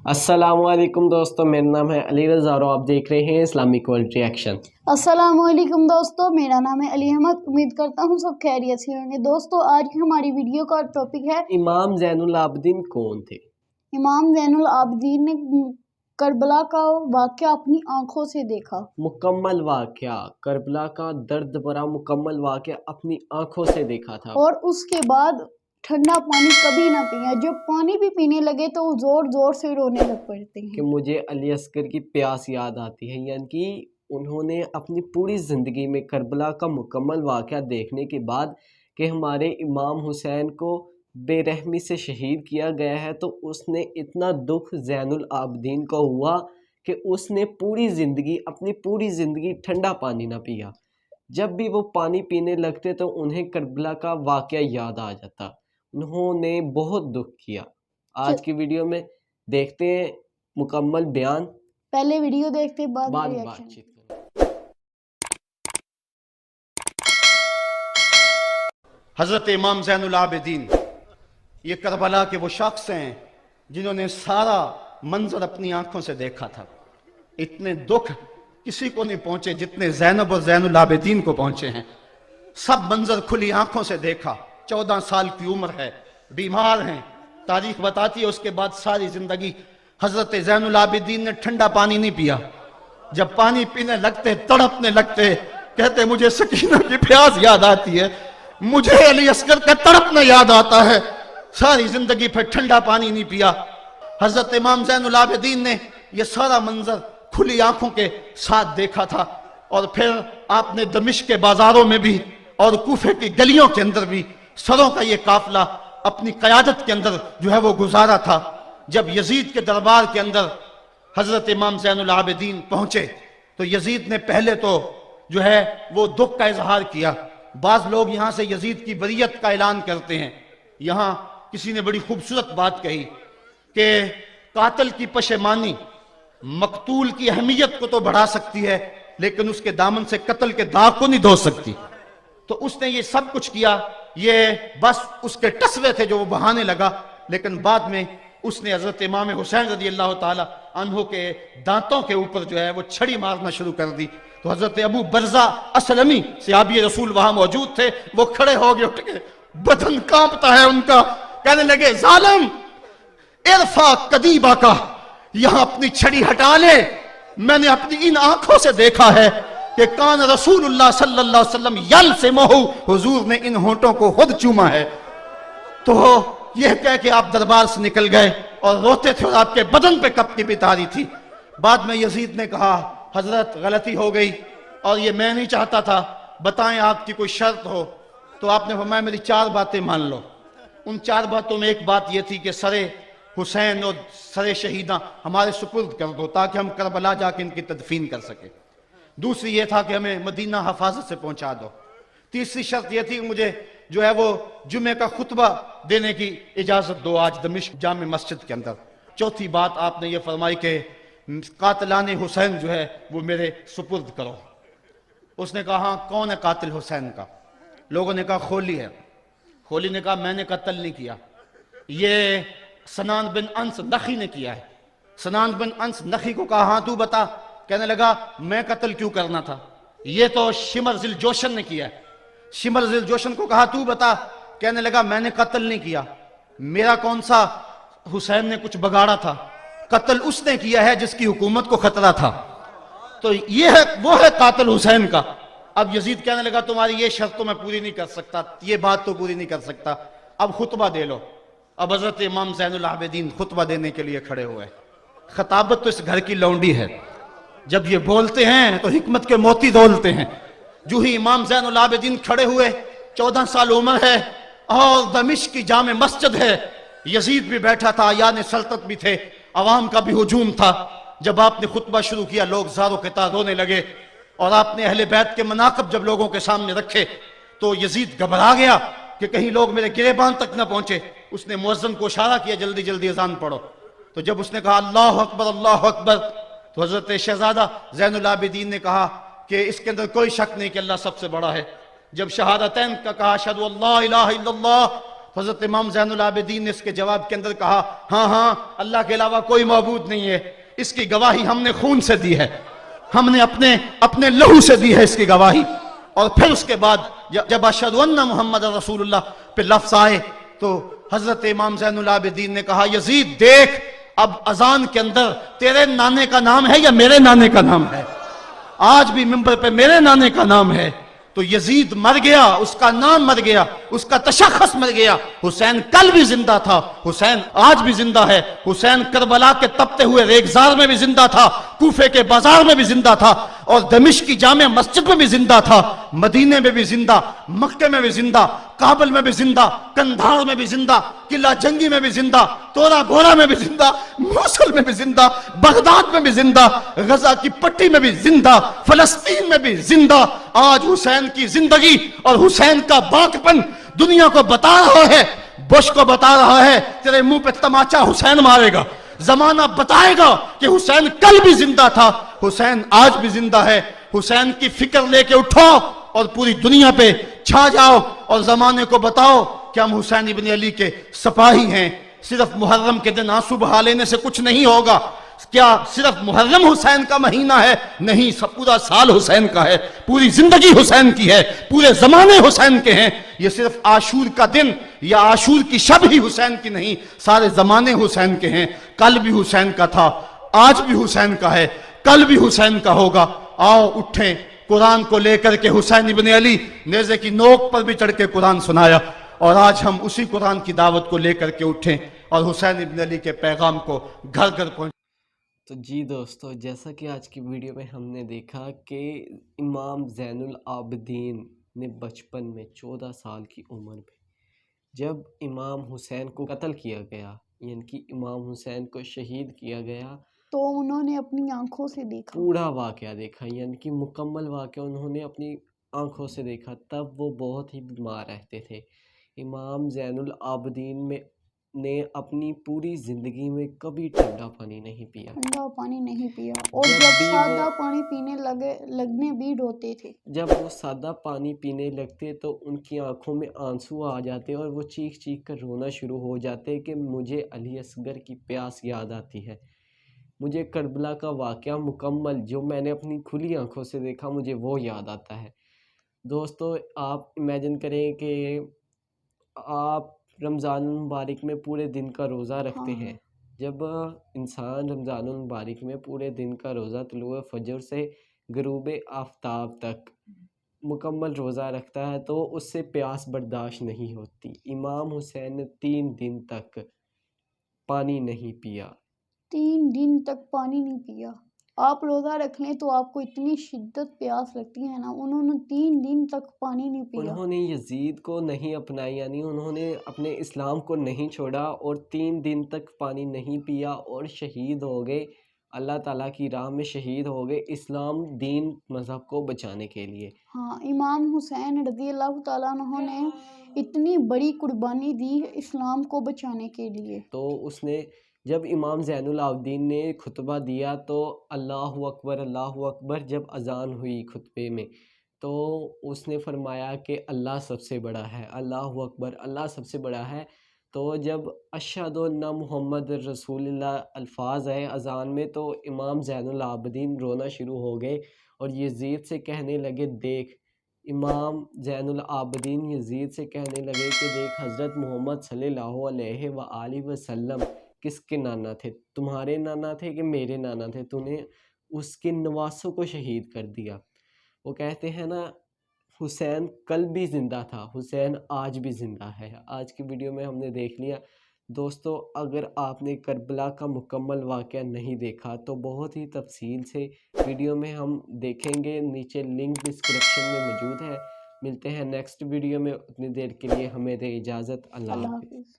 अस्सलाम वालेकुम दोस्तों, मेरा नाम है अली रज़ा और आप देख रहे हैं इस्लामिक वर्ल्ड रिएक्शन। अस्सलाम वालेकुम दोस्तों, मेरा नाम है अली अहमद। उम्मीद करता हूँ सब खैरियत से होंगे। दोस्तों, आज की हमारी वीडियो का टॉपिक है इमाम ज़ैनुल आबिदीन कौन थे? इमाम ज़ैनुल आबिदीन ने करबला का वाक़या अपनी आंखों से देखा। मुकम्मल वाक़या, करबला का दर्द भरा मुकम्मल वाक़या अपनी आंखों से देखा था। और उसके बाद ठंडा पानी कभी ना पिया। जब पानी भी पीने लगे तो वो ज़ोर ज़ोर से रोने लग पड़ते कि हैं। मुझे अली असगर की प्यास याद आती है, यानी कि उन्होंने अपनी पूरी ज़िंदगी में करबला का मुकम्मल वाक़या देखने के बाद कि हमारे इमाम हुसैन को बेरहमी से शहीद किया गया है, तो उसने इतना दुख ज़ैनुल आबिदीन को हुआ कि उसने अपनी पूरी ज़िंदगी ठंडा पानी ना पिया। जब भी वो पानी पीने लगते तो उन्हें करबला का वाक़या याद आ जाता। उन्होंने बहुत दुख किया। आज की वीडियो में देखते हैं मुकम्मल बयान, पहले वीडियो देखते बाद बाद रिएक्शन। बातचीत करें। हज़रत इमाम ज़ैनुल आबिदीन ये करबला के वो शख्स हैं जिन्होंने सारा मंजर अपनी आंखों से देखा था। इतने दुख किसी को नहीं पहुंचे जितने ज़ैनब और ज़ैनुल आबिदीन को पहुंचे हैं। सब मंजर खुली आंखों से देखा। 14 साल की उम्र है, बीमार हैं, तारीख बताती है उसके बाद सारी जिंदगी हज़रत ज़ैनुल आबिदीन ने ठंडा पानी नहीं पिया। जब पानी पीने लगते तड़पने लगते, कहते मुझे सकीना की प्यास याद आती है, मुझे अली असगर का तड़पना याद आता है। सारी जिंदगी फिर ठंडा पानी नहीं पिया। हजरत इमाम ज़ैनुल आबिदीन ने यह सारा मंजर खुली आंखों के साथ देखा था। और फिर आपने दमिश्क के बाजारों में भी और कूफे की गलियों के अंदर भी सरों का ये काफिला अपनी क़यादत के अंदर जो है वो गुजारा था। जब यजीद के दरबार के अंदर हजरत इमाम ज़ैनुल आबिदीन पहुंचे तो यजीद ने पहले तो जो है वो दुख का इजहार किया। बाज लोग यहां से यजीद की बरियत का ऐलान करते हैं। यहां किसी ने बड़ी खूबसूरत बात कही कि कातिल की पशेमानी मकतूल की अहमियत को तो बढ़ा सकती है, लेकिन उसके दामन से कत्ल के दाग को नहीं धो सकती। तो उसने ये सब कुछ किया, ये बस उसके टसवे थे जो वो बहाने लगा। लेकिन बाद में उसने हजरत इमाम हुसैन रज़ी अल्लाह ताला अन्हु के दांतों के ऊपर जो है वो छड़ी मारना शुरू कर दी। तो हजरत अबू बरजा असलमी सहाबी रसूल वहां मौजूद थे, वो खड़े हो गए, उठ के बदन कांपता है उनका, कहने लगे जालिम इरफा कदीबा का, यहां अपनी छड़ी हटा ले। मैंने अपनी इन आंखों से देखा है कि कान रसूलुल्लाह सल्लल्लाहु अलैहि वसल्लम यल से मोहू, हुजूर ने इन होंठों को खुद चूमा है। तो यह कह के आप दरबार से निकल गए और रोते थे और आपके बदन पे कपटी भी तारी थी। बाद में यजीद ने कहा हजरत गलती हो गई और ये मैं नहीं चाहता था, बताएं आपकी कोई शर्त हो। तो आपने फरमाया मेरी 4 बातें मान लो। उन 4 बातों में एक बात यह थी कि सरे हुसैन और सरे शहीदा हमारे सुपुर्द कर दो ताकि हम करबला जाके इनकी तदफीन कर सके। दूसरी ये था कि हमें मदीना हफाजत से पहुंचा दो। तीसरी शर्त यह थी कि मुझे जो है वो जुमे का खुतबा देने की इजाजत दो आज दमिश्क जामे मस्जिद के अंदर। चौथी बात आपने ये फरमाई कि कातिलाने हुसैन जो है वो मेरे सुपुर्द करो। उसने कहा हाँ कौन है कातिल हुसैन का? लोगों ने कहा खोली है। खोली ने कहा मैंने कत्ल नहीं किया, ये सनान बिन अंस नखी ने किया है। सनान बिन अंस नखी को कहा हाँ तू बता। कहने लगा मैं कत्ल क्यों करना था, ये तो शिमर जिल जोशन ने किया है। शिमर जिल जोशन को कहा तू बता। कहने लगा मैंने कत्ल नहीं किया, मेरा कौन सा हुसैन ने कुछ बगाड़ा था, कत्ल उसने किया है जिसकी हुकूमत को खतरा था। तो ये है वो है कातिल हुसैन का। अब यजीद कहने लगा तुम्हारी ये शर्त तो मैं पूरी नहीं कर सकता, ये बात तो पूरी नहीं कर सकता, अब खुतबा दे लो। अब हजरत इमाम ज़ैनुल आबिदीन खुतबा देने के लिए खड़े हुए। खताबत तो इस घर की लौंडी है, जब ये बोलते हैं तो हिकमत के मोती दोलते हैं। जो ही इमाम ज़ैनुल आबिदीन खड़े हुए, 14 साल उम्र है और दमिश्क की जामे मस्जिद है, यजीद भी बैठा था, यानी सल्तनत भी थे, अवाम का भी हुजूम था। जब आपने खुतबा शुरू किया लोग ज़ारो क़ितार रोने लगे और आपने अहले बैत के मनाक़िब जब लोगों के सामने रखे तो यजीद घबरा गया कि कहीं लोग मेरे गिरेबान तक न पहुंचे। उसने मुअज्जिन को इशारा किया जल्दी जल्दी अज़ान पढ़ो। तो जब उसने कहा अल्लाह अकबर, तो हजरत शहजादा ज़ैनुल आबिदीन ने कहा कि इसके अंदर कोई शक नहीं कि अल्लाह सबसे बड़ा है। जब शहादतैन का कहा अशहदु अल्ला इलाहा इल्लल्लाह حضرت امام زین العابدین نے اس کے جواب کے اندر کہا ہاں ہاں اللہ کے علاوہ کوئی معبود نہیں ہے، اس کی گواہی ہم نے خون سے دی ہے، ہم نے اپنے لہو سے دی ہے اس کی گواہی۔ اور پھر اس کے بعد جب اشہد ان محمد رسول اللہ پہ لفظ آئے تو حضرت امام زین العابدین نے کہا یزید دیکھ اب اذان کے اندر تیرے نانے کا نام ہے یا میرے نانے کا نام ہے؟ آج بھی منبر پہ میرے نانے کا نام ہے۔ تو یزید مر گیا، اس کا نام مر گیا، اس کا تشخص مر گیا۔ حسین کل بھی زندہ تھا، حسین آج بھی زندہ ہے، حسین کربلا کے تپتے ہوئے ریگزار میں بھی زندہ تھا، کوفے کے بازار میں بھی زندہ تھا، اور دمشق کی جامع مسجد میں بھی زندہ تھا، مدینے میں بھی زندہ، مکے میں بھی زندہ، کابل میں بھی زندہ، کندھار میں بھی زندہ، قلعہ جنگی میں بھی زندہ، تورا بورا میں بھی زندہ، موصل میں بھی زندہ، بغداد میں بھی زندہ، غزہ کی پٹی میں بھی زندہ، فلسطین میں بھی زندہ۔ آج حسین کی زندگی اور حسین کا باقپن دنیا کو بتا رہا ہے، بش کو بتا رہا ہے تیرے منہ پہ تماچا حسین مارے گا، زمانہ بتائے گا کہ حسین کل بھی زندہ تھا، حسین آج بھی زندہ ہے۔ حسین کی فکر لے کے اٹھو اور پوری دنیا پہ چھا جاؤ اور زمانے کو بتاؤ کہ ہم حسین ابن علی کے سپاہی ہیں۔ صرف محرم کے دن آنسو بہا لینے سے کچھ نہیں ہوگا۔ کیا صرف محرم حسین کا مہینہ ہے؟ نہیں، سب پورا سال حسین کا ہے، پوری زندگی حسین کی ہے، پورے زمانے حسین کے ہیں۔ یہ صرف عاشور کا دن یا عاشور کی شب ہی حسین کی نہیں، سارے زمانے حسین کے ہیں۔ کل بھی حسین کا تھا، آج بھی حسین کا ہے، کل بھی حسین کا ہوگا۔ آؤ اٹھیں، قرآن کو لے کر کے حسین ابن علی نیزے کی نوک پر بھی چڑھ کے قرآن سنایا، اور آج ہم اسی قرآن کی دعوت کو لے کر کے اٹھیں اور حسین ابن علی کے پیغام کو گھر گھر پہنچیں۔ تو جی دوستو، جیسا کہ آج کی ویڈیو میں ہم نے دیکھا کہ امام زین العابدین نے بچپن میں 14 سال کی عمر میں جب امام حسین کو قتل کیا گیا، یعنی کہ امام حسین کو شہید کیا گیا، تو انہوں نے اپنی آنکھوں سے دیکھا، پورا واقعہ دیکھا، یعنی کہ مکمل واقعہ انہوں نے اپنی آنکھوں سے دیکھا۔ تب وہ بہت ہی بیمار رہتے تھے۔ امام زین العابدین نے اپنی پوری زندگی میں کبھی ٹھنڈا پانی نہیں پیا، ٹھنڈا پانی نہیں پیا، اور جب سادہ پانی پینے لگنے بھی روتے تھے۔ جب وہ سادہ پانی پینے لگتے تو ان کی آنکھوں میں آنسو آ جاتے اور وہ چیخ چیخ کر رونا شروع ہو جاتے کہ مجھے علی اصغر کی پیاس یاد آتی ہے، مجھے کربلا کا واقعہ مکمل جو میں نے اپنی کھلی آنکھوں سے دیکھا مجھے وہ یاد آتا ہے۔ دوستو، آپ امیجن کریں کہ آپ رمضان المبارک میں پورے دن کا روزہ رکھتے ہیں۔ جب انسان رمضان المبارک میں پورے دن کا روزہ طلوع فجر سے غروب آفتاب تک مکمل روزہ رکھتا ہے تو اس سے پیاس برداشت نہیں ہوتی۔ امام حسین نے 3 دن تک پانی نہیں پیا۔ 3 دن تک پانی نہیں پیا۔ آپ روزہ رکھ لیں تو آپ کو اتنی شدت پیاس لگتی ہے نا، انہوں نے 3 دن تک پانی نہیں پیا۔ انہوں نے یزید کو نہیں اپنایا، یعنی انہوں نے اپنے اسلام کو نہیں چھوڑا اور 3 دن تک پانی نہیں پیا اور شہید ہو گئے، اللہ تعالیٰ کی راہ میں شہید ہو گئے اسلام دین مذہب کو بچانے کے لیے۔ ہاں، امام حسین رضی اللہ تعالیٰ عنہ نے اتنی بڑی قربانی دی اسلام کو بچانے کے لیے۔ تو اس نے جب امام زین العابدین نے خطبہ دیا تو اللہ اکبر جب اذان ہوئی خطبے میں تو اس نے فرمایا کہ اللہ سب سے بڑا ہے، اللہ اکبر، اللہ سب سے بڑا ہے۔ تو جب اشہد ان محمد رسول اللہ الفاظ آئے اذان میں تو امام زین العابدین رونا شروع ہو گئے اور یزید سے کہنے لگے دیکھ، امام زین العابدین یزید سے کہنے لگے کہ دیکھ حضرت محمد صلی اللہ علیہ وآلہ وسلم کس کے نانا تھے، تمہارے نانا تھے کہ میرے نانا تھے، تو نے اس کے نواسوں کو شہید کر دیا۔ وہ کہتے ہیں نا حسین کل بھی زندہ تھا، حسین آج بھی زندہ ہے۔ آج کی ویڈیو میں ہم نے دیکھ لیا۔ دوستو، اگر آپ نے کربلا کا مکمل واقعہ نہیں دیکھا تو بہت ہی تفصیل سے ویڈیو میں ہم دیکھیں گے، نیچے لنک ڈسکرپشن میں موجود ہے۔ ملتے ہیں نیکسٹ ویڈیو میں، اتنی دیر کے لیے ہمیں دے اجازت، اللہ حافظ۔